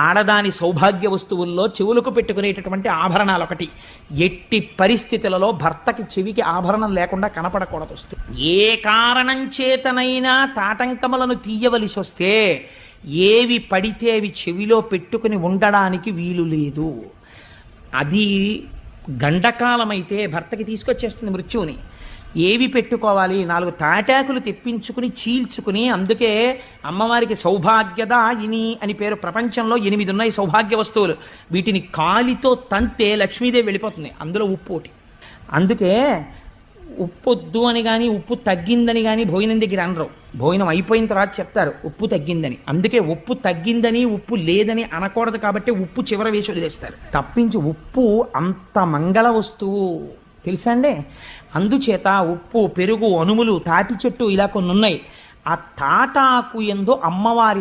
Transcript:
ఆడదాని సౌభాగ్య వస్తువుల్లో చెవులకు పెట్టుకునేటటువంటి ఆభరణాలు ఒకటి. ఎట్టి పరిస్థితులలో భర్తకి చెవికి ఆభరణం లేకుండా కనపడకూడదు. ఏ కారణం చేతనైనా తాటంకములను తీయవలసి వస్తే ఏవి పడితే అవి చెవిలో పెట్టుకుని ఉండడానికి వీలు లేదు. అది గండకాలమైతే భర్తకి తీసుకొచ్చేస్తుంది మృత్యువుని. ఏవి పెట్టుకోవాలి? 4 తాటాకులు తెప్పించుకుని చీల్చుకుని, అందుకే అమ్మవారికి సౌభాగ్యదాయిని అని పేరు. ప్రపంచంలో 8 ఉన్నాయి సౌభాగ్య వస్తువులు. వీటిని కాలితో తంతే లక్ష్మీదేవి వెళ్ళిపోతుంది. అందులో ఉప్పు ఒకటి. అందుకే ఉప్పొద్దు అని కానీ ఉప్పు తగ్గిందని కానీ భోజనం దగ్గర అనరు. భోజనం అయిపోయిన తర్వాత చెప్తారు ఉప్పు తగ్గిందని. అందుకే ఉప్పు తగ్గిందని ఉప్పు లేదని అనకూడదు కాబట్టి ఉప్పు చివర వేసి వదిలేస్తారు తప్పించి. ఉప్పు అంత మంగళ వస్తువు తెలుసా అండి. అందుచేత ఉప్పు, పెరుగు, అనుములు, తాటి చెట్టు ఇలా కొన్ని ఉన్నాయి. ఆ తాటాకు యందు అమ్మవారి